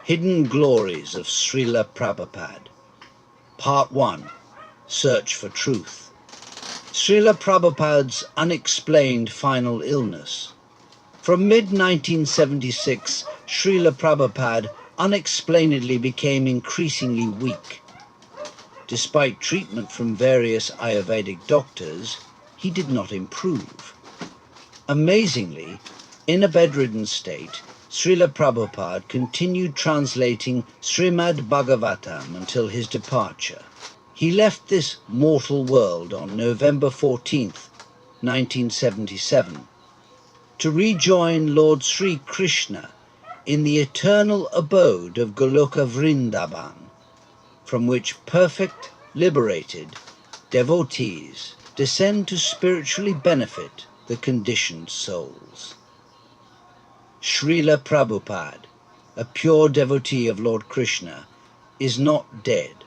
Hidden Glories of Srila Prabhupada. Part 1. Search for Truth. Srila Prabhupada's unexplained final illness. From mid-1976, Srila Prabhupada unexplainedly became increasingly weak. Despite treatment from various Ayurvedic doctors, he did not improve. Amazingly, in a bedridden state, Srila Prabhupada continued translating Srimad Bhagavatam until his departure. He left this mortal world on November 14th, 1977, to rejoin Lord Sri Krishna in the eternal abode of Goloka Vrindavan, from which perfect, liberated devotees descend to spiritually benefit the conditioned souls. Srila Prabhupada, a pure devotee of Lord Krishna, is not dead.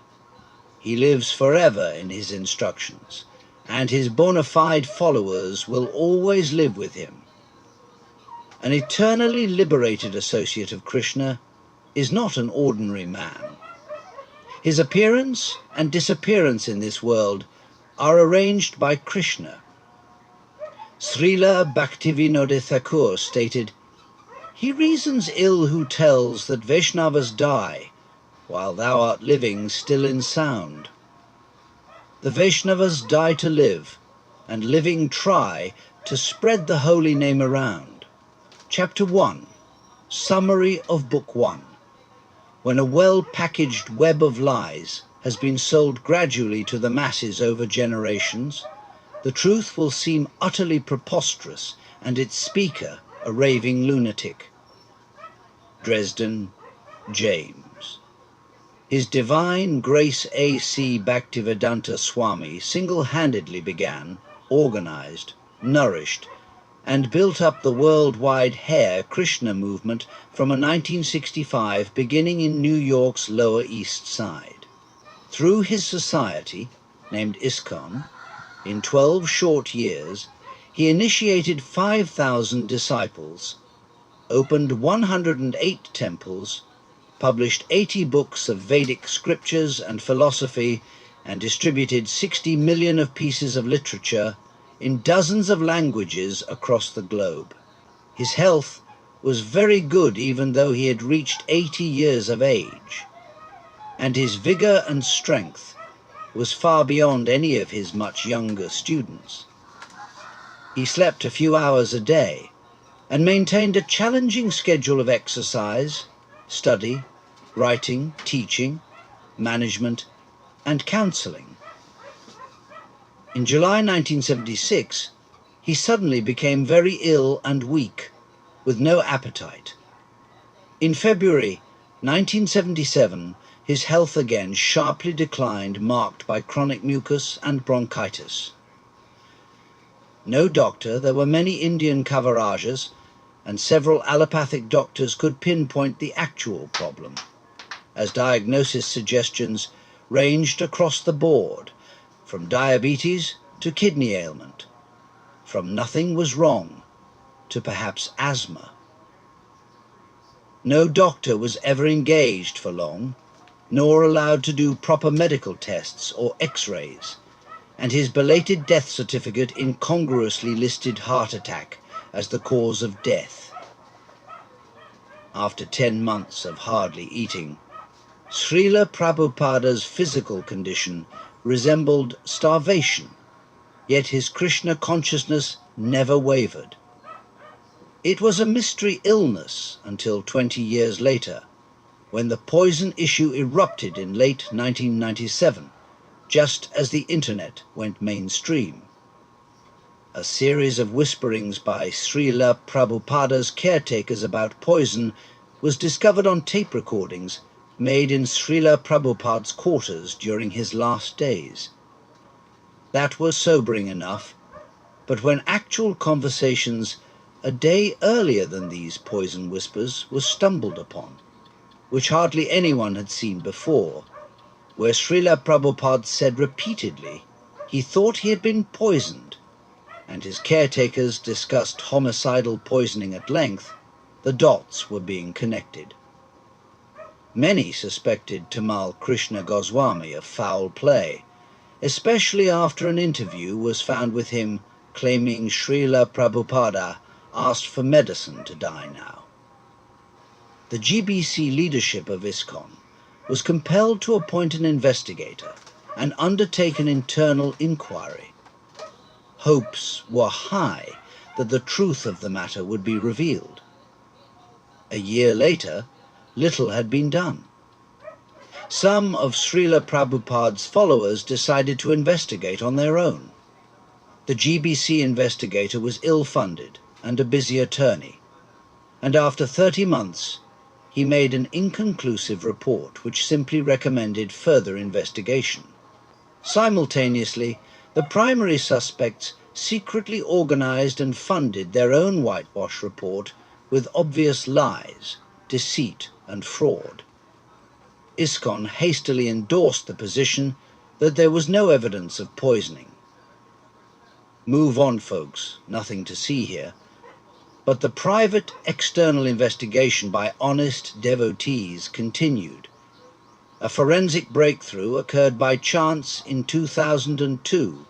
He lives forever in his instructions, and his bona fide followers will always live with him. An eternally liberated associate of Krishna is not an ordinary man. His appearance and disappearance in this world are arranged by Krishna. Srila Bhaktivinoda Thakur stated, "He reasons ill who tells that Vaishnavas die, while thou art living still in sound. The Vaishnavas die to live, and living try to spread the holy name around." Chapter 1. Summary of Book 1. When a well-packaged web of lies has been sold gradually to the masses over generations, the truth will seem utterly preposterous and its speaker a raving lunatic. Dresden, James. His Divine Grace A.C. Bhaktivedanta Swami single-handedly began, organized, nourished, and built up the worldwide Hare Krishna movement from a 1965 beginning in New York's Lower East Side. Through his society, named ISKCON, in 12 short years, he initiated 5,000 disciples, opened 108 temples, published 80 books of Vedic scriptures and philosophy, and distributed 60 million of pieces of literature in dozens of languages across the globe. His health was very good even though he had reached 80 years of age, and his vigor and strength was far beyond any of his much younger students. He slept a few hours a day and maintained a challenging schedule of exercise, study, writing, teaching, management, and counseling. In July 1976, he suddenly became very ill and weak, with no appetite. In February 1977, his health again sharply declined, marked by chronic mucus and bronchitis. No doctor, there were many Indian Kavarajas, and several allopathic doctors could pinpoint the actual problem, as diagnosis suggestions ranged across the board, from diabetes to kidney ailment, from nothing was wrong to perhaps asthma. No doctor was ever engaged for long, nor allowed to do proper medical tests or x-rays, and his belated death certificate incongruously listed heart attack as the cause of death. After 10 months of hardly eating, Srila Prabhupada's physical condition resembled starvation, yet his Krishna consciousness never wavered. It was a mystery illness until 20 years later, when the poison issue erupted in late 1997, just as the internet went mainstream. A series of whisperings by Srila Prabhupada's caretakers about poison was discovered on tape recordings made in Srila Prabhupada's quarters during his last days. That was sobering enough, but when actual conversations a day earlier than these poison whispers were stumbled upon, which hardly anyone had seen before, where Srila Prabhupada said repeatedly he thought he had been poisoned, and his caretakers discussed homicidal poisoning at length, the dots were being connected. Many suspected Tamal Krishna Goswami of foul play, especially after an interview was found with him claiming Srila Prabhupada asked for medicine to die now. The GBC leadership of ISKCON was compelled to appoint an investigator and undertake an internal inquiry. Hopes were high that the truth of the matter would be revealed. A year later, little had been done. Some of Srila Prabhupada's followers decided to investigate on their own. The GBC investigator was ill-funded and a busy attorney, and after 30 months, he made an inconclusive report which simply recommended further investigation. Simultaneously, the primary suspects secretly organized and funded their own whitewash report with obvious lies, deceit, and fraud. ISKCON hastily endorsed the position that there was no evidence of poisoning. Move on, folks, nothing to see here. But the private external investigation by honest devotees continued. A forensic breakthrough occurred by chance in 2002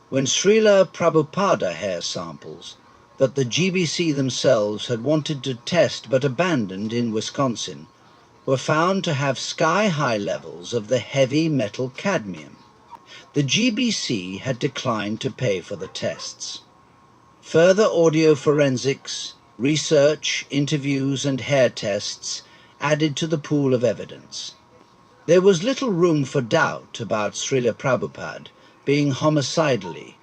when Srila Prabhupada hair samples that the GBC themselves had wanted to test but abandoned in Wisconsin were found to have sky-high levels of the heavy metal cadmium. The GBC had declined to pay for the tests. Further audio forensics, research, interviews, and hair tests added to the pool of evidence. There was little room for doubt about Srila Prabhupada being homicidally,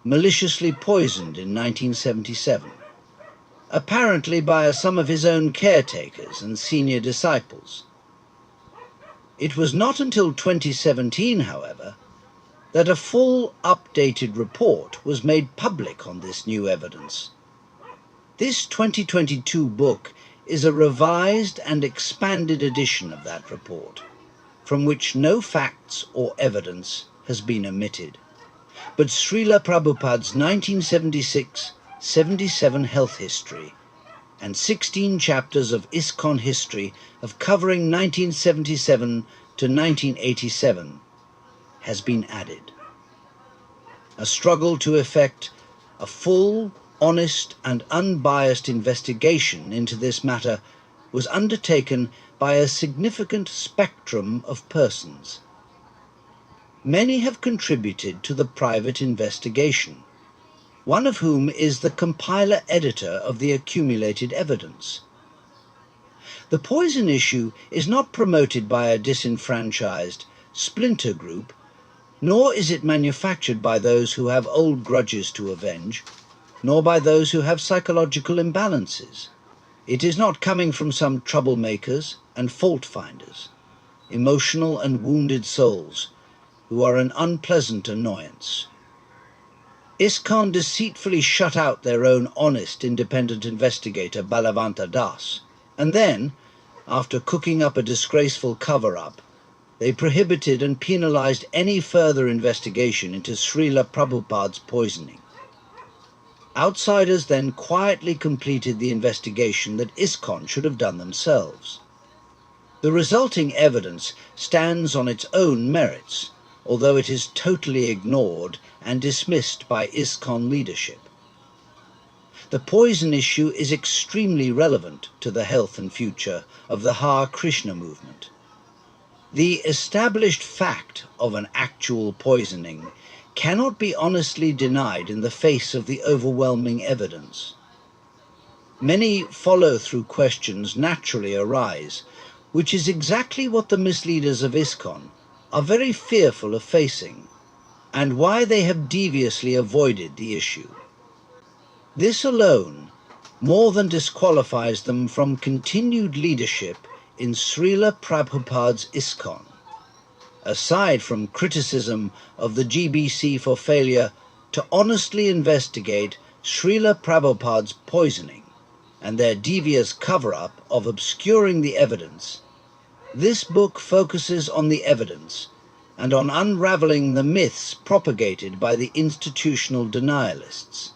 maliciously poisoned in 1977, apparently by some of his own caretakers and senior disciples. It was not until 2017, however, that a full, updated report was made public on this new evidence. This 2022 book is a revised and expanded edition of that report, from which no facts or evidence has been omitted, but Srila Prabhupada's 1976-77 health history and 16 chapters of ISKCON history of covering 1977 to 1987 has been added. A struggle to effect a full, honest, and unbiased investigation into this matter was undertaken by a significant spectrum of persons. Many have contributed to the private investigation, one of whom is the compiler-editor of the accumulated evidence. The poison issue is not promoted by a disenfranchised splinter group, nor is it manufactured by those who have old grudges to avenge, nor by those who have psychological imbalances. It is not coming from some troublemakers and fault-finders, emotional and wounded souls, who are an unpleasant annoyance. ISKCON deceitfully shut out their own honest independent investigator Balavanta Das, and then, after cooking up a disgraceful cover-up, they prohibited and penalized any further investigation into Srila Prabhupada's poisoning. Outsiders then quietly completed the investigation that ISKCON should have done themselves. The resulting evidence stands on its own merits, although it is totally ignored and dismissed by ISKCON leadership. The poison issue is extremely relevant to the health and future of the Hare Krishna movement. The established fact of an actual poisoning cannot be honestly denied in the face of the overwhelming evidence. Many follow-through questions naturally arise, which is exactly what the misleaders of ISKCON are very fearful of facing, and why they have deviously avoided the issue. This alone more than disqualifies them from continued leadership in Srila Prabhupada's ISKCON. Aside from criticism of the GBC for failure to honestly investigate Srila Prabhupada's poisoning and their devious cover-up of obscuring the evidence, this book focuses on the evidence and on unraveling the myths propagated by the institutional denialists.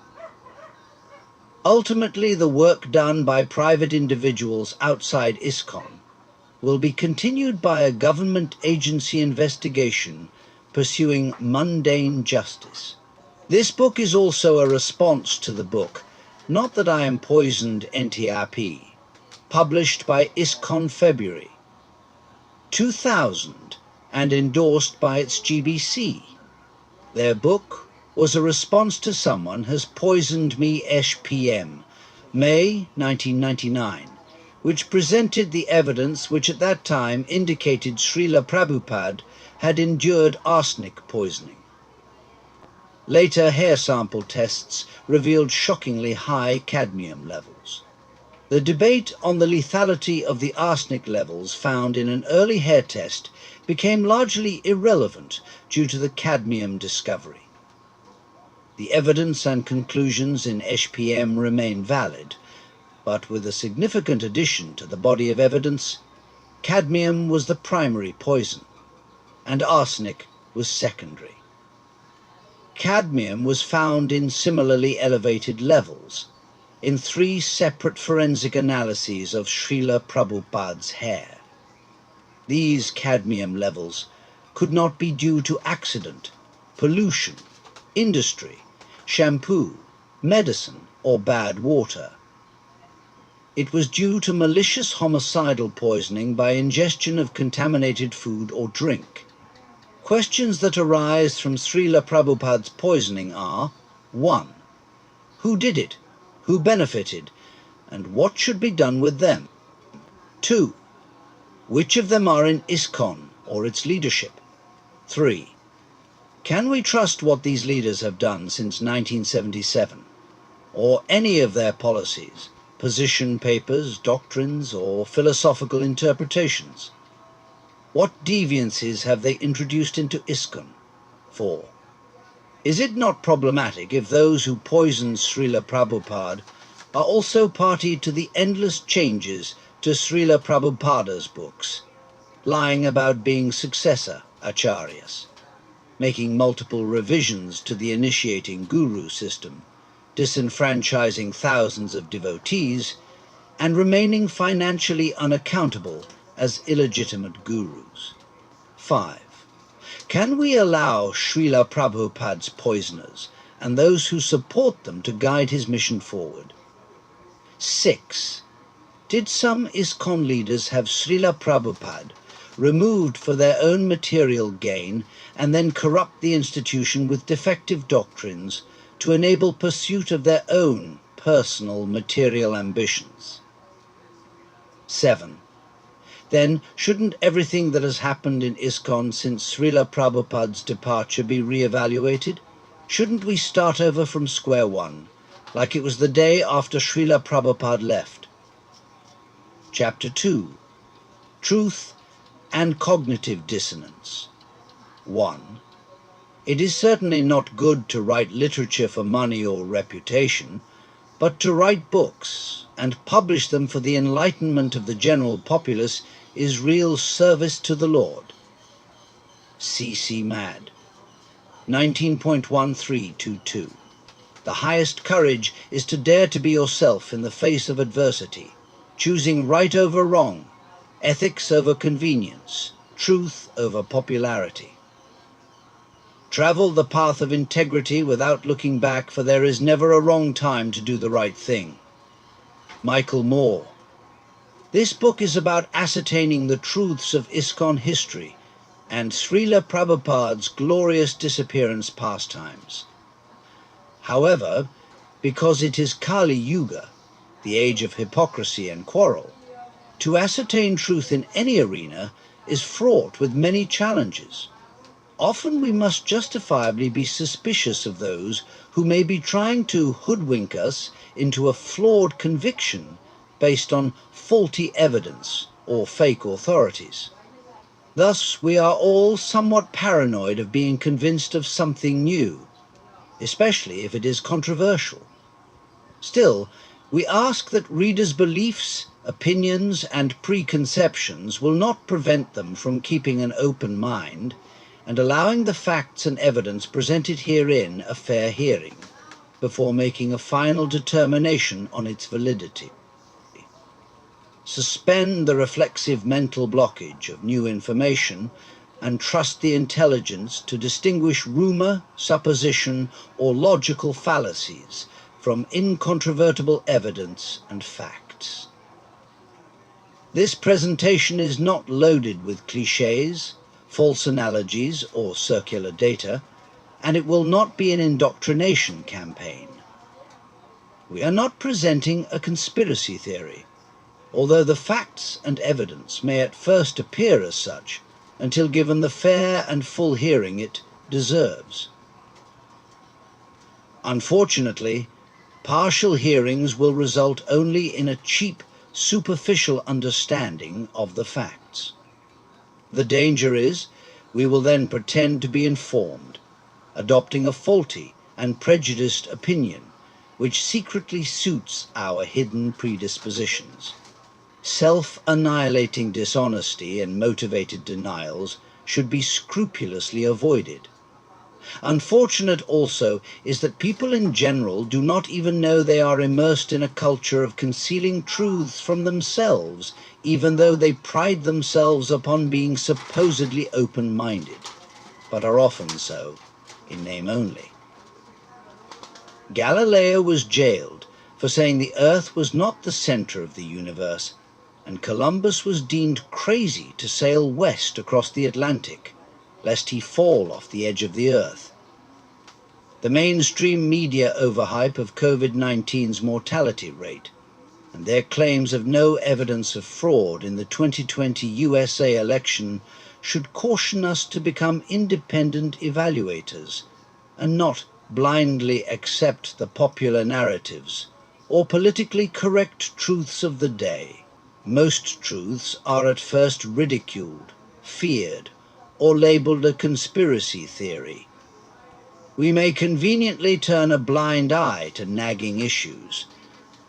Ultimately, the work done by private individuals outside ISKCON will be continued by a government agency investigation pursuing mundane justice. This book is also a response to the book, Not That I Am Poisoned NTRP, published by ISKCON February 2000 and endorsed by its GBC. Their book was a response to Someone Has Poisoned Me SPM, May 1999, which presented the evidence which at that time indicated Srila Prabhupada had endured arsenic poisoning. Later hair sample tests revealed shockingly high cadmium levels. The debate on the lethality of the arsenic levels found in an early hair test became largely irrelevant due to the cadmium discovery. The evidence and conclusions in SPM remain valid, but with a significant addition to the body of evidence, cadmium was the primary poison, and arsenic was secondary. Cadmium was found in similarly elevated levels in 3 separate forensic analyses of Srila Prabhupada's hair. These cadmium levels could not be due to accident, pollution, industry, shampoo, medicine, or bad water. It was due to malicious homicidal poisoning by ingestion of contaminated food or drink. Questions that arise from Srila Prabhupada's poisoning are: 1. Who did it? Who benefited? And what should be done with them? 2. Which of them are in ISKCON or its leadership? 3. Can we trust what these leaders have done since 1977, or any of their policies, position papers, doctrines, or philosophical interpretations? What deviances have they introduced into ISKCON? 4. Is it not problematic if those who poisoned Srila Prabhupada are also party to the endless changes to Srila Prabhupada's books, lying about being successor acharyas, making multiple revisions to the initiating guru system, disenfranchising thousands of devotees, and remaining financially unaccountable as illegitimate gurus? 5. Can we allow Srila Prabhupada's poisoners and those who support them to guide his mission forward? 6. Did some ISKCON leaders have Srila Prabhupada removed for their own material gain and then corrupt the institution with defective doctrines to enable pursuit of their own personal material ambitions? 7. Then, shouldn't everything that has happened in ISKCON since Srila Prabhupada's departure be re-evaluated? Shouldn't we start over from square one, like it was the day after Srila Prabhupada left? Chapter 2. Truth and Cognitive Dissonance. 1. It is certainly not good to write literature for money or reputation, but to write books and publish them for the enlightenment of the general populace is real service to the Lord. C.C. Mad, 19.1322. The highest courage is to dare to be yourself in the face of adversity, choosing right over wrong, ethics over convenience, truth over popularity. Travel the path of integrity without looking back, for there is never a wrong time to do the right thing. Michael Moore. This book is about ascertaining the truths of ISKCON history and Srila Prabhupada's glorious disappearance pastimes. However, because it is Kali Yuga, the age of hypocrisy and quarrel, to ascertain truth in any arena is fraught with many challenges. Often we must justifiably be suspicious of those who may be trying to hoodwink us into a flawed conviction based on faulty evidence or fake authorities. Thus, we are all somewhat paranoid of being convinced of something new, especially if it is controversial. Still, we ask that readers' beliefs, opinions, and preconceptions will not prevent them from keeping an open mind and allowing the facts and evidence presented herein a fair hearing, before making a final determination on its validity. suspend the reflexive mental blockage of new information, and trust the intelligence to distinguish rumor, supposition, or logical fallacies from incontrovertible evidence and facts. This presentation is not loaded with clichés, false analogies, or circular data, and it will not be an indoctrination campaign. We are not presenting a conspiracy theory, although the facts and evidence may at first appear as such until given the fair and full hearing it deserves. Unfortunately, partial hearings will result only in a cheap, superficial understanding of the facts. The danger is we will then pretend to be informed, adopting a faulty and prejudiced opinion which secretly suits our hidden predispositions. Self-annihilating dishonesty and motivated denials should be scrupulously avoided. Unfortunate also is that people in general do not even know they are immersed in a culture of concealing truths from themselves, even though they pride themselves upon being supposedly open-minded, but are often so in name only. Galileo was jailed for saying the Earth was not the center of the universe, and Columbus was deemed crazy to sail west across the Atlantic, lest he fall off the edge of the Earth. The mainstream media overhype of COVID-19's mortality rate, and their claims of no evidence of fraud in the 2020 USA election should caution us to become independent evaluators, and not blindly accept the popular narratives or politically correct truths of the day. Most truths are at first ridiculed, feared, or labeled a conspiracy theory. We may conveniently turn a blind eye to nagging issues,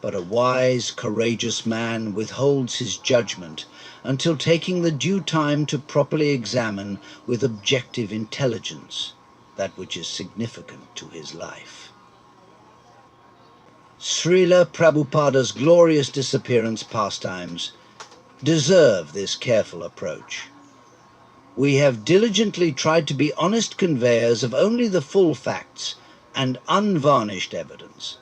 but a wise, courageous man withholds his judgment until taking the due time to properly examine with objective intelligence that which is significant to his life. Srila Prabhupada's glorious disappearance pastimes deserve this careful approach. We have diligently tried to be honest conveyors of only the full facts and unvarnished evidence.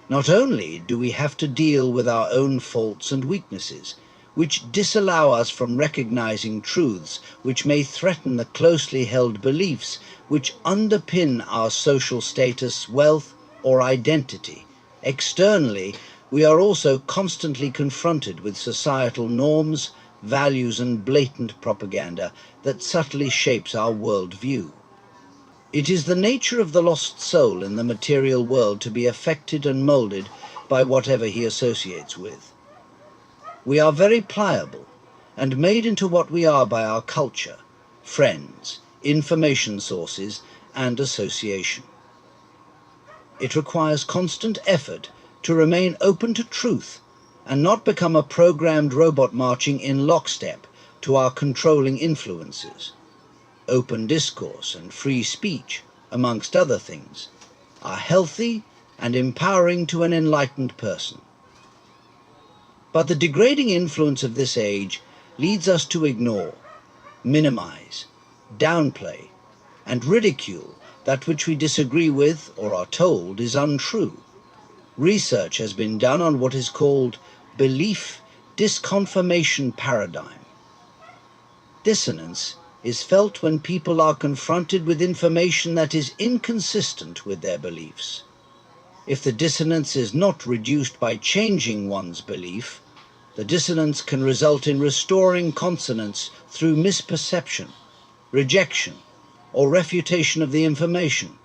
Not only do we have to deal with our own faults and weaknesses, which disallow us from recognizing truths which may threaten the closely held beliefs which underpin our social status, wealth, or identity. Externally, we are also constantly confronted with societal norms, values, and blatant propaganda that subtly shapes our world view. It is the nature of the lost soul in the material world to be affected and molded by whatever he associates with. We are very pliable and made into what we are by our culture, friends, information sources, and association. It requires constant effort to remain open to truth and not become a programmed robot marching in lockstep to our controlling influences. Open discourse and free speech, amongst other things, are healthy and empowering to an enlightened person. But the degrading influence of this age leads us to ignore, minimize, downplay, and ridicule that which we disagree with or are told is untrue. Research has been done on what is called belief disconfirmation paradigm. Dissonance is felt when people are confronted with information that is inconsistent with their beliefs. If the dissonance is not reduced by changing one's belief, the dissonance can result in restoring consonance through misperception, rejection, or refutation of the information,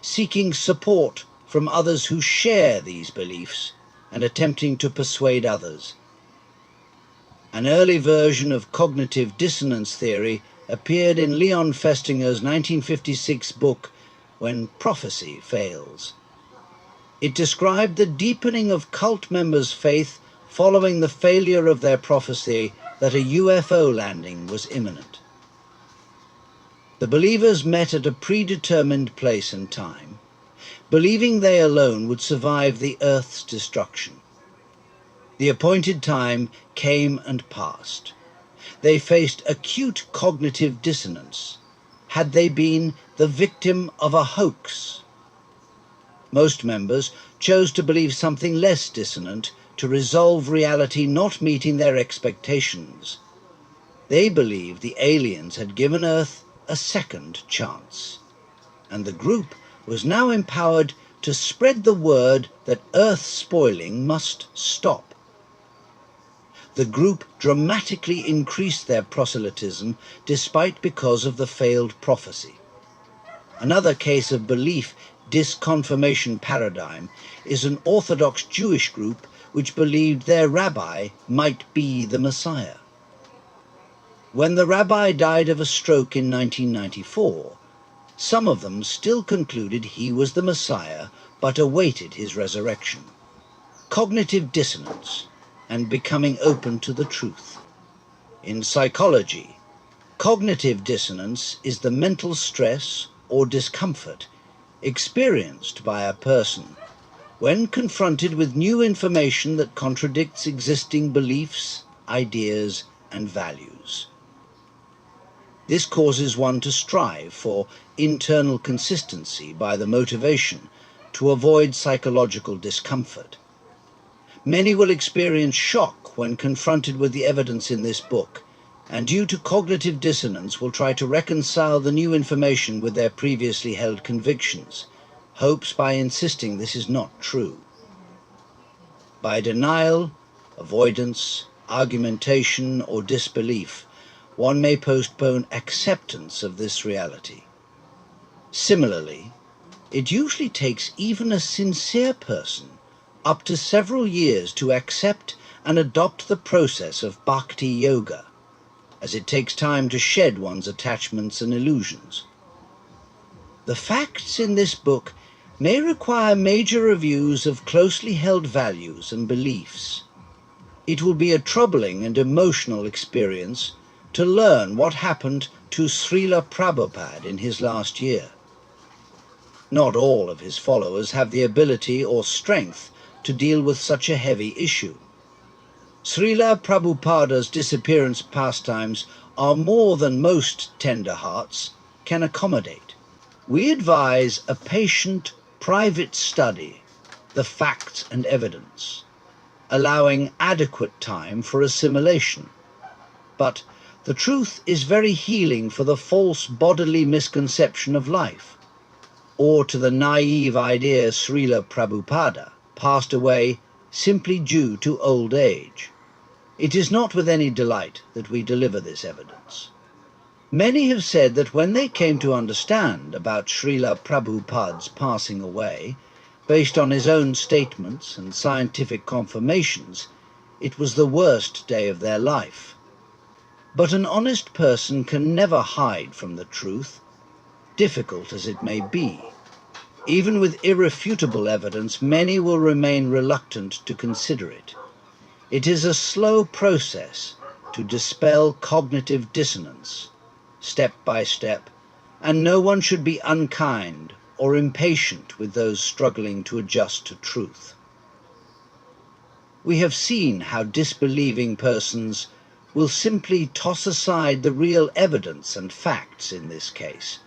seeking support from others who share these beliefs and attempting to persuade others. An early version of cognitive dissonance theory appeared in Leon Festinger's 1956 book, When Prophecy Fails. It described the deepening of cult members' faith following the failure of their prophecy that a UFO landing was imminent. The believers met at a predetermined place and time, believing they alone would survive the Earth's destruction. The appointed time came and passed. They faced acute cognitive dissonance. Had they been the victim of a hoax? Most members chose to believe something less dissonant to resolve reality not meeting their expectations. They believed the aliens had given Earth a second chance, and the group was now empowered to spread the word that Earth spoiling must stop. The group dramatically increased their proselytism because of the failed prophecy. Another case of belief disconfirmation paradigm is an Orthodox Jewish group which believed their rabbi might be the Messiah. When the rabbi died of a stroke in 1994, some of them still concluded he was the Messiah but awaited his resurrection. Cognitive dissonance and becoming open to the truth. In psychology, cognitive dissonance is the mental stress or discomfort experienced by a person when confronted with new information that contradicts existing beliefs, ideas, and values. This causes one to strive for internal consistency by the motivation to avoid psychological discomfort. Many will experience shock when confronted with the evidence in this book, and due to cognitive dissonance will try to reconcile the new information with their previously held convictions, hopes by insisting this is not true. By denial, avoidance, argumentation, or disbelief, one may postpone acceptance of this reality. Similarly, it usually takes even a sincere person up to several years to accept and adopt the process of bhakti yoga, as it takes time to shed one's attachments and illusions. The facts in this book may require major reviews of closely held values and beliefs. It will be a troubling and emotional experience to learn what happened to Srila Prabhupada in his last year. Not all of his followers have the ability or strength to deal with such a heavy issue. Srila Prabhupada's disappearance pastimes are more than most tender hearts can accommodate. We advise a patient, private study, the facts and evidence, allowing adequate time for assimilation. But the truth is very healing for the false bodily misconception of life, or to the naive idea Srila Prabhupada passed away simply due to old age. It is not with any delight that we deliver this evidence. Many have said that when they came to understand about Srila Prabhupada's passing away, based on his own statements and scientific confirmations, it was the worst day of their life. But an honest person can never hide from the truth, difficult as it may be. Even with irrefutable evidence, many will remain reluctant to consider it. It is a slow process to dispel cognitive dissonance, step by step, and no one should be unkind or impatient with those struggling to adjust to truth. We have seen how disbelieving persons will simply toss aside the real evidence and facts in this case,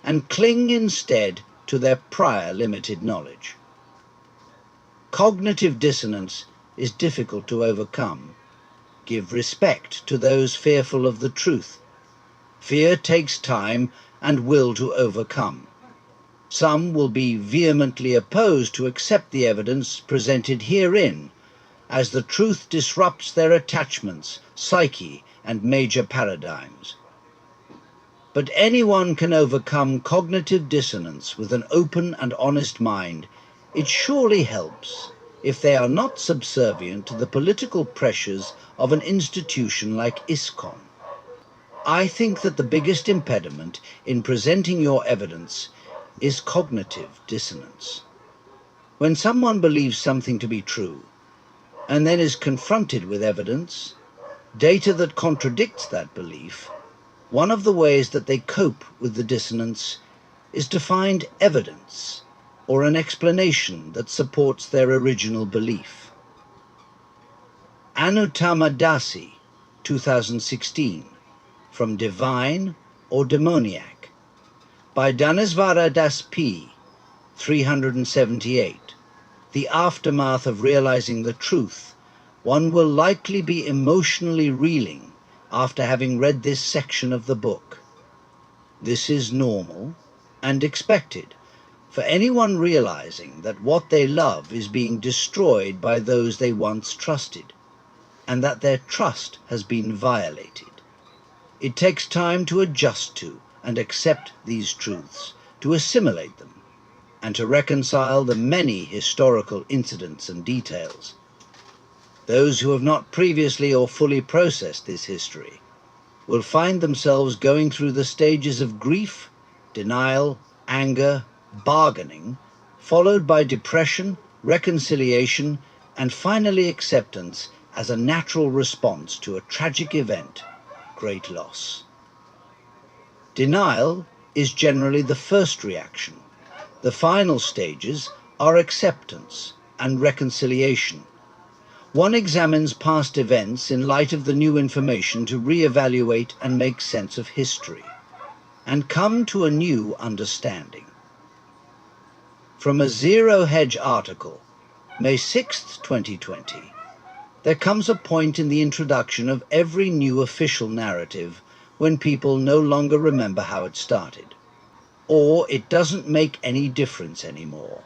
and cling instead to their prior limited knowledge. Cognitive dissonance is difficult to overcome. Give respect to those fearful of the truth. Fear takes time and will to overcome. Some will be vehemently opposed to accept the evidence presented herein, as the truth disrupts their attachments, psyche, and major paradigms. But anyone can overcome cognitive dissonance with an open and honest mind. It surely helps if they are not subservient to the political pressures of an institution like ISKCON. I think that the biggest impediment in presenting your evidence is cognitive dissonance. When someone believes something to be true, and then is confronted with evidence, data that contradicts that belief, one of the ways that they cope with the dissonance is to find evidence or an explanation that supports their original belief. Anuttamadasi, 2016, From Divine or Demoniac, by Danesvara Das P., 378. The aftermath of realizing the truth. One will likely be emotionally reeling after having read this section of the book. This is normal and expected for anyone realizing that what they love is being destroyed by those they once trusted, and that their trust has been violated. It takes time to adjust to and accept these truths, to assimilate them, and to reconcile the many historical incidents and details. Those who have not previously or fully processed this history will find themselves going through the stages of grief, denial, anger, bargaining, followed by depression, reconciliation, and finally acceptance as a natural response to a tragic event, great loss. Denial is generally the first reaction. The final stages are acceptance and reconciliation. One examines past events in light of the new information to re-evaluate and make sense of history, and come to a new understanding. From a Zero Hedge article, May 6, 2020, there comes a point in the introduction of every new official narrative when people no longer remember how it started, or it doesn't make any difference anymore,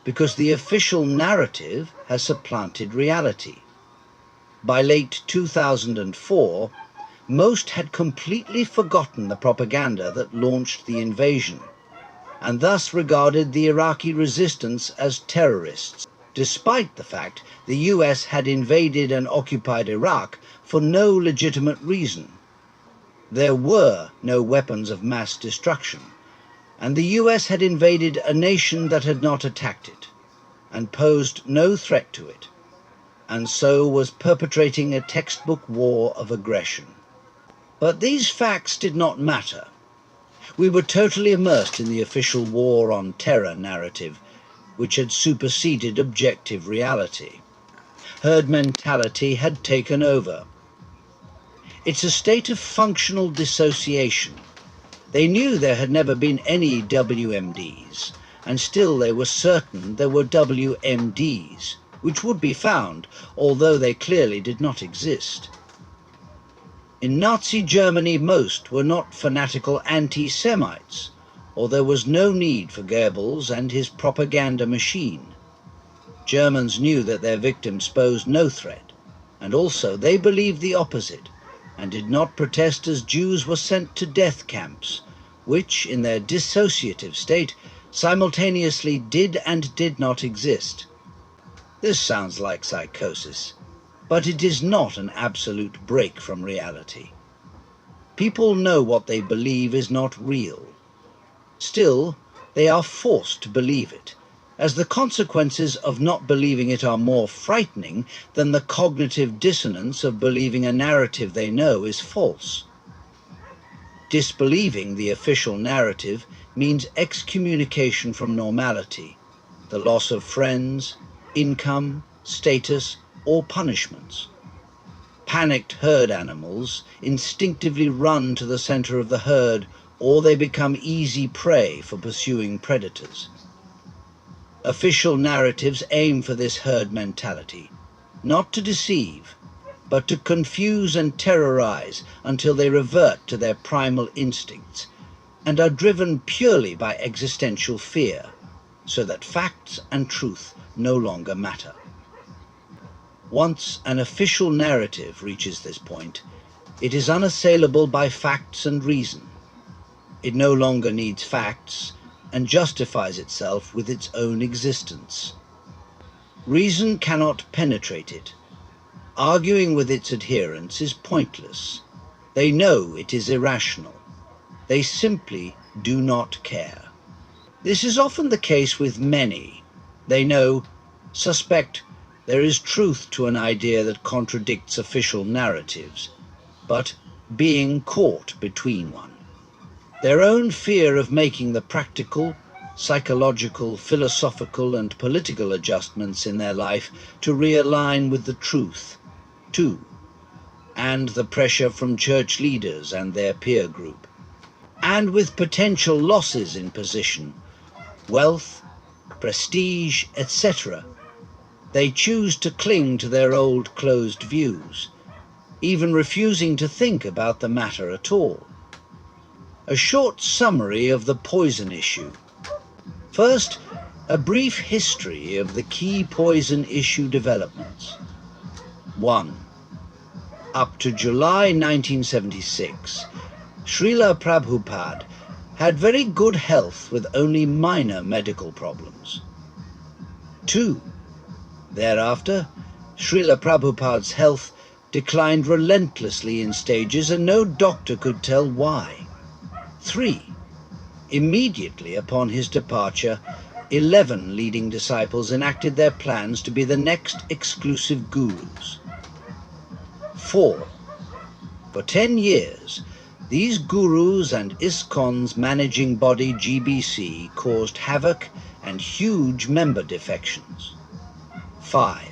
because the official narrative has supplanted reality. By late 2004, most had completely forgotten the propaganda that launched the invasion, and thus regarded the Iraqi resistance as terrorists, despite the fact the US had invaded and occupied Iraq for no legitimate reason. There were no weapons of mass destruction, and the US had invaded a nation that had not attacked it, and posed no threat to it, and so was perpetrating a textbook war of aggression. But these facts did not matter. We were totally immersed in the official war on terror narrative, which had superseded objective reality. Herd mentality had taken over. It's a state of functional dissociation. They knew there had never been any WMDs, and still they were certain there were WMDs, which would be found, although they clearly did not exist. In Nazi Germany, most were not fanatical anti-Semites, or there was no need for Goebbels and his propaganda machine. Germans knew that their victims posed no threat, and also they believed the opposite, and did not protest as Jews were sent to death camps, which, in their dissociative state, simultaneously did and did not exist. This sounds like psychosis, but it is not an absolute break from reality. People know what they believe is not real. Still, they are forced to believe it, as the consequences of not believing it are more frightening than the cognitive dissonance of believing a narrative they know is false. Disbelieving the official narrative means excommunication from normality, the loss of friends, income, status, or punishments. Panicked herd animals instinctively run to the center of the herd, or they become easy prey for pursuing predators. Official narratives aim for this herd mentality, not to deceive, but to confuse and terrorize until they revert to their primal instincts, and are driven purely by existential fear, so that facts and truth no longer matter. Once an official narrative reaches this point, it is unassailable by facts and reason. It no longer needs facts and justifies itself with its own existence. Reason cannot penetrate it. Arguing with its adherents is pointless. They know it is irrational. They simply do not care. This is often the case with many. They know, suspect, there is truth to an idea that contradicts official narratives, but being caught between one. Their own fear of making the practical, psychological, philosophical, and political adjustments in their life to realign with the truth 2. And the pressure from church leaders and their peer group. And with potential losses in position, wealth, prestige, etc., they choose to cling to their old closed views, even refusing to think about the matter at all. A short summary of the poison issue. First, a brief history of the key poison issue developments. 1. Up to July 1976, Srila Prabhupada had very good health with only minor medical problems. 2. Thereafter, Srila Prabhupada's health declined relentlessly in stages and no doctor could tell why. 3. Immediately upon his departure, 11 leading disciples enacted their plans to be the next exclusive gurus. 4. For 10 years, these gurus and ISKCON's managing body GBC caused havoc and huge member defections. 5.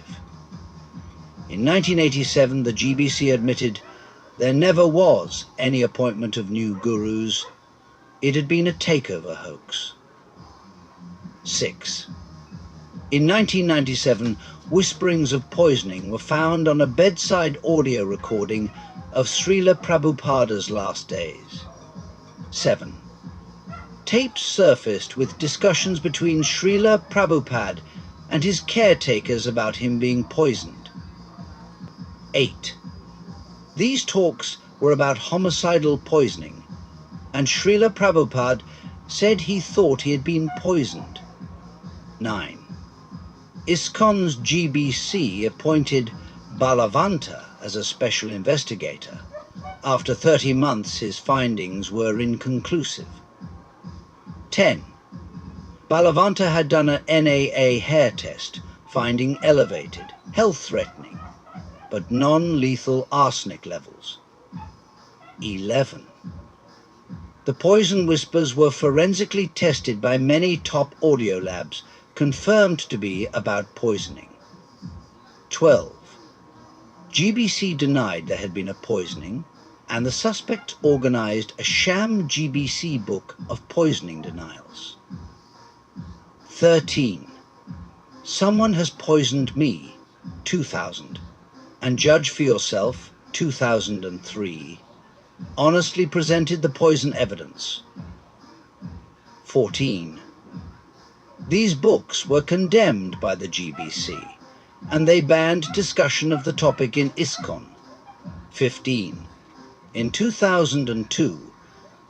In 1987, the GBC admitted there never was any appointment of new gurus. It had been a takeover hoax. 6. In 1997, whisperings of poisoning were found on a bedside audio recording of Srila Prabhupada's last days. 7. Tapes surfaced with discussions between Srila Prabhupada and his caretakers about him being poisoned. 8. These talks were about homicidal poisoning, and Srila Prabhupada said he thought he had been poisoned. 9. ISKCON's GBC appointed Balavanta as a special investigator. After 30 months, his findings were inconclusive. 10. Balavanta had done an NAA hair test, finding elevated, health-threatening, but non-lethal arsenic levels. 11. The poison whispers were forensically tested by many top audio labs, confirmed to be about poisoning. 12. GBC denied there had been a poisoning, and the suspects organized a sham GBC book of poisoning denials. 13. Someone has poisoned me, 2000, and judge for yourself, 2003, honestly presented the poison evidence. 14. These books were condemned by the GBC, and they banned discussion of the topic in ISKCON. 15. In 2002,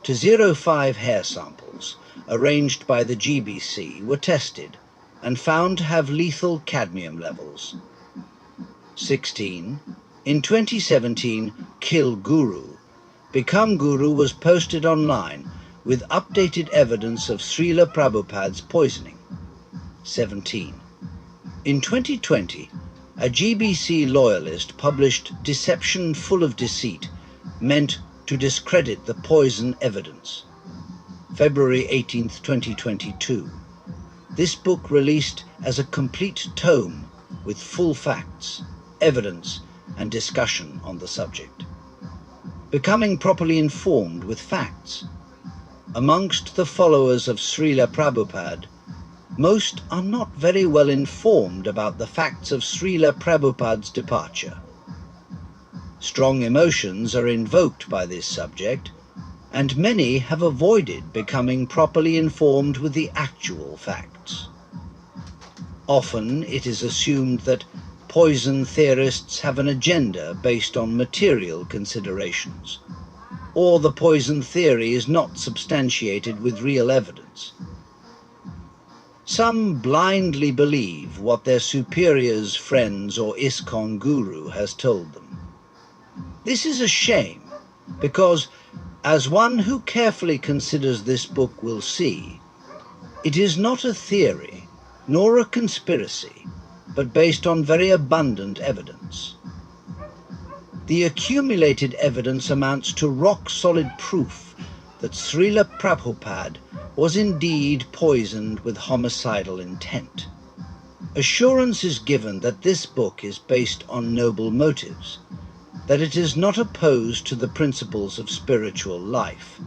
205 hair samples, arranged by the GBC, were tested and found to have lethal cadmium levels. 16. In 2017, Kill Guru, Become Guru was posted online with updated evidence of Srila Prabhupada's poisoning. 17. In 2020, a GBC loyalist published Deception Full of Deceit, meant to discredit the poison evidence. February 18, 2022. This book released as a complete tome with full facts, evidence, and discussion on the subject. Becoming properly informed with facts. Amongst the followers of Srila Prabhupada, most are not very well informed about the facts of Srila Prabhupada's departure. Strong emotions are invoked by this subject, and many have avoided becoming properly informed with the actual facts. Often it is assumed that poison theorists have an agenda based on material considerations, or the poison theory is not substantiated with real evidence. Some blindly believe what their superiors, friends, or ISKCON guru has told them. This is a shame, because, as one who carefully considers this book will see, it is not a theory, nor a conspiracy, but based on very abundant evidence. The accumulated evidence amounts to rock-solid proof that Srila Prabhupada was indeed poisoned with homicidal intent. Assurance is given that this book is based on noble motives, that it is not opposed to the principles of spiritual life,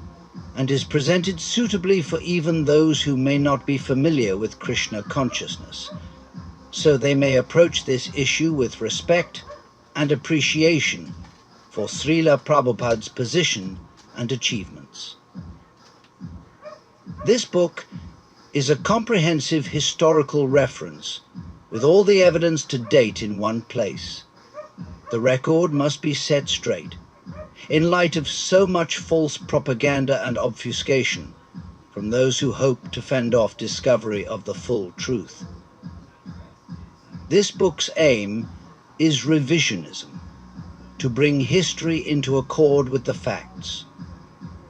and is presented suitably for even those who may not be familiar with Krishna consciousness, so they may approach this issue with respect and appreciation for Srila Prabhupada's position and achievements. This book is a comprehensive historical reference with all the evidence to date in one place. The record must be set straight, in light of so much false propaganda and obfuscation from those who hope to fend off discovery of the full truth. This book's aim is revisionism, to bring history into accord with the facts.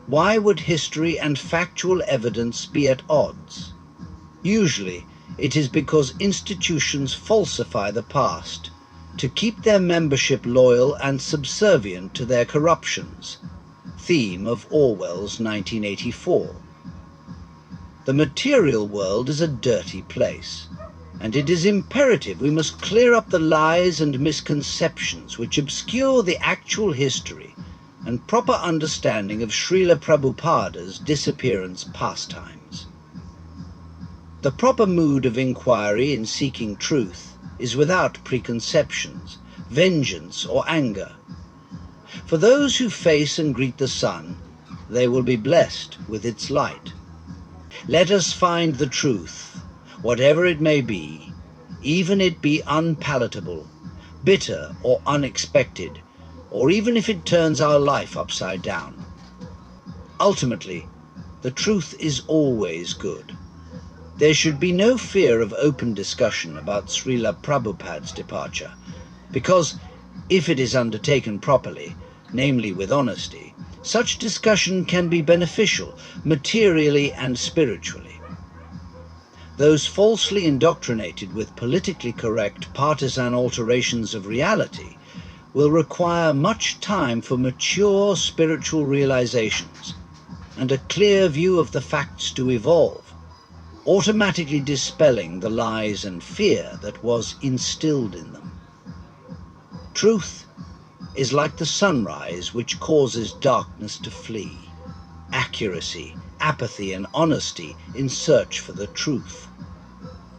Why would history and factual evidence be at odds? Usually, it is because institutions falsify the past to keep their membership loyal and subservient to their corruptions, theme of Orwell's 1984. The material world is a dirty place, and it is imperative we must clear up the lies and misconceptions which obscure the actual history and proper understanding of Srila Prabhupada's disappearance pastimes. The proper mood of inquiry in seeking truth is without preconceptions, vengeance, or anger. For those who face and greet the sun, they will be blessed with its light. Let us find the truth, whatever it may be, even it be unpalatable, bitter or unexpected, or even if it turns our life upside down. Ultimately, the truth is always good. There should be no fear of open discussion about Srila Prabhupada's departure, because if it is undertaken properly, namely with honesty, such discussion can be beneficial materially and spiritually. Those falsely indoctrinated with politically correct partisan alterations of reality will require much time for mature spiritual realizations and a clear view of the facts to evolve, automatically dispelling the lies and fear that was instilled in them. Truth is like the sunrise which causes darkness to flee. Accuracy, apathy, and honesty in search for the truth.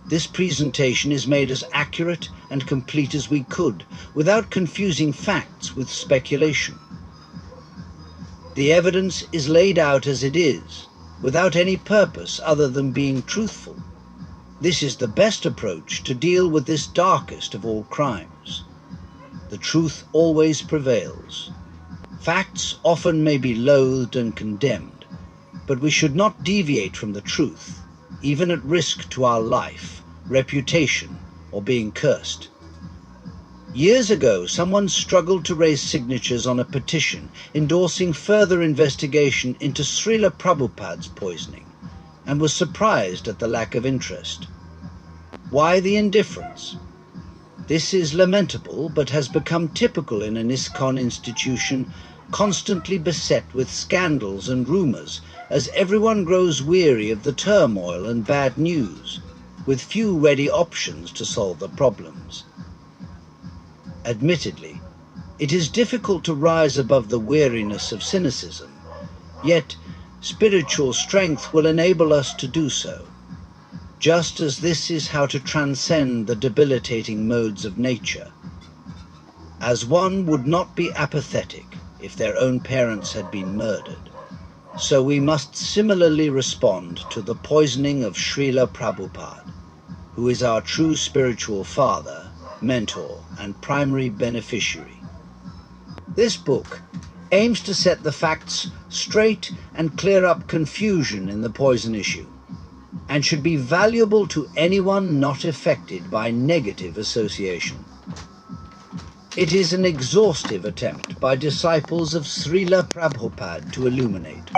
This presentation is made as accurate and complete as we could, without confusing facts with speculation. The evidence is laid out as it is, without any purpose other than being truthful. This is the best approach to deal with this darkest of all crimes. The truth always prevails. Facts often may be loathed and condemned, but we should not deviate from the truth, even at risk to our life, reputation, or being cursed. Years ago, someone struggled to raise signatures on a petition endorsing further investigation into Srila Prabhupada's poisoning, and was surprised at the lack of interest. Why the indifference? This is lamentable, but has become typical in an ISKCON institution constantly beset with scandals and rumors, as everyone grows weary of the turmoil and bad news, with few ready options to solve the problems. Admittedly, it is difficult to rise above the weariness of cynicism, yet spiritual strength will enable us to do so, just as this is how to transcend the debilitating modes of nature. As one would not be apathetic if their own parents had been murdered, so we must similarly respond to the poisoning of Srila Prabhupada, who is our true spiritual father, mentor, and primary beneficiary. This book aims to set the facts straight and clear up confusion in the poison issue, and should be valuable to anyone not affected by negative association. It is an exhaustive attempt by disciples of Srila Prabhupada to illuminate,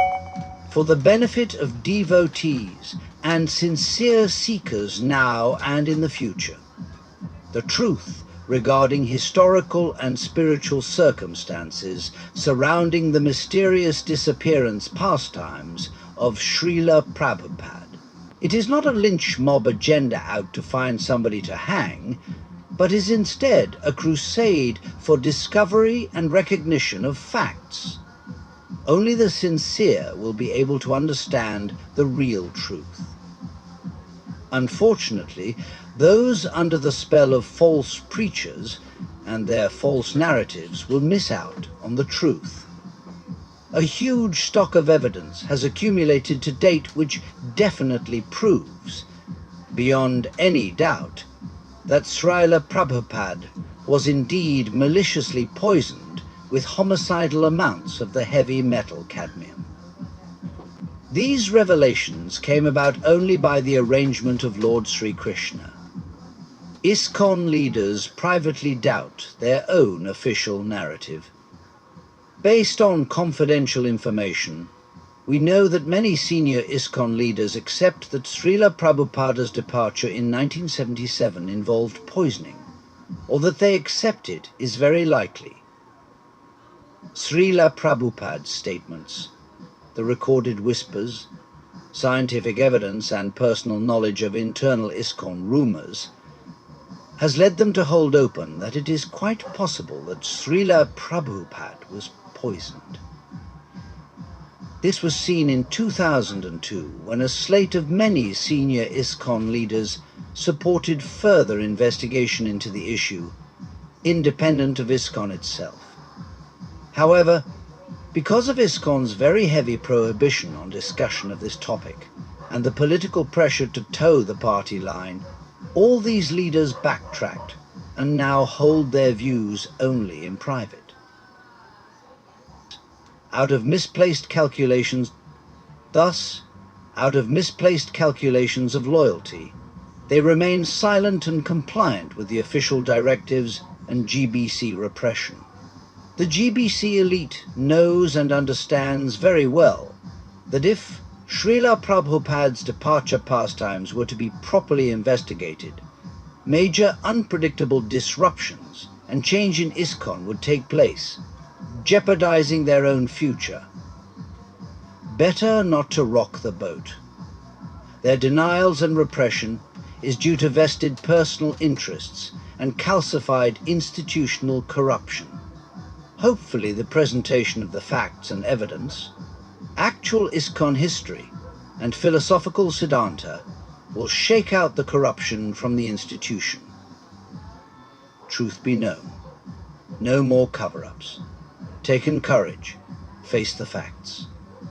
for the benefit of devotees and sincere seekers now and in the future, the truth regarding historical and spiritual circumstances surrounding the mysterious disappearance pastimes of Srila Prabhupada. It is not a lynch mob agenda out to find somebody to hang, but is instead a crusade for discovery and recognition of facts. Only the sincere will be able to understand the real truth. Unfortunately, those under the spell of false preachers and their false narratives will miss out on the truth. A huge stock of evidence has accumulated to date which definitely proves, beyond any doubt, that Srila Prabhupada was indeed maliciously poisoned with homicidal amounts of the heavy metal cadmium. These revelations came about only by the arrangement of Lord Sri Krishna. ISKCON leaders privately doubt their own official narrative. Based on confidential information, we know that many senior ISKCON leaders accept that Srila Prabhupada's departure in 1977 involved poisoning, or that they accept it is very likely. Srila Prabhupada's statements, the recorded whispers, scientific evidence and personal knowledge of internal ISKCON rumors has led them to hold open that it is quite possible that Srila Prabhupada was poisoned. This was seen in 2002 when a slate of many senior ISKCON leaders supported further investigation into the issue, independent of ISKCON itself. However, because of ISKCON's very heavy prohibition on discussion of this topic and the political pressure to toe the party line, all these leaders backtracked and now hold their views only in private. Out of misplaced calculations of loyalty, they remain silent and compliant with the official directives and GBC repression. The GBC elite knows and understands very well that if Srila Prabhupada's departure pastimes were to be properly investigated, major unpredictable disruptions and change in ISKCON would take place, jeopardizing their own future. Better not to rock the boat. Their denials and repression is due to vested personal interests and calcified institutional corruption. Hopefully the presentation of the facts and evidence, actual ISKCON history, and philosophical Siddhanta will shake out the corruption from the institution. Truth be known. No more cover-ups. Taken courage. Face the facts.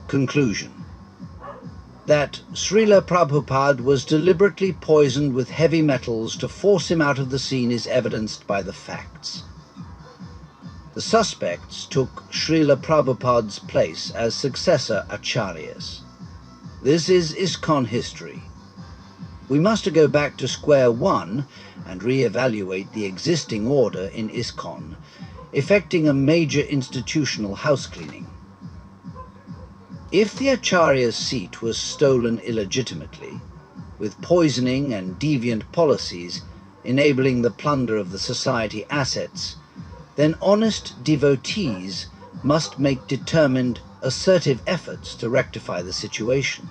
Conclusion. That Srila Prabhupada was deliberately poisoned with heavy metals to force him out of the scene is evidenced by the facts. The suspects took Srila Prabhupada's place as successor acharyas. This is ISKCON history. We must go back to square one and re-evaluate the existing order in ISKCON, effecting a major institutional housecleaning. If the acharya's seat was stolen illegitimately, with poisoning and deviant policies enabling the plunder of the society assets, then honest devotees must make determined, assertive efforts to rectify the situation.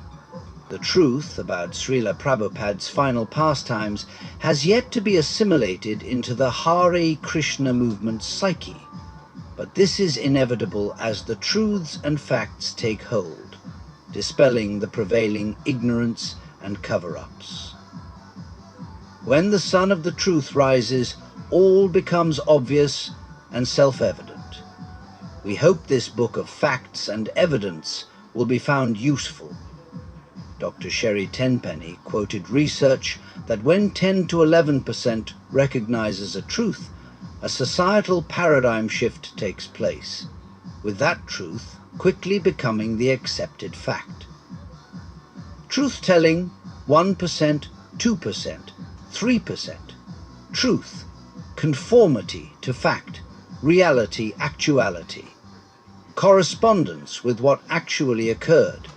The truth about Srila Prabhupada's final pastimes has yet to be assimilated into the Hare Krishna movement's psyche, but this is inevitable as the truths and facts take hold, dispelling the prevailing ignorance and cover-ups. When the sun of the truth rises, all becomes obvious and self-evident. We hope this book of facts and evidence will be found useful. Dr. Sherry Tenpenny quoted research that when 10 to 11% recognizes a truth, a societal paradigm shift takes place, with that truth quickly becoming the accepted fact. Truth-telling, 1%, 2%, 3%. Truth, conformity to fact, reality, actuality. Correspondence with what actually occurred,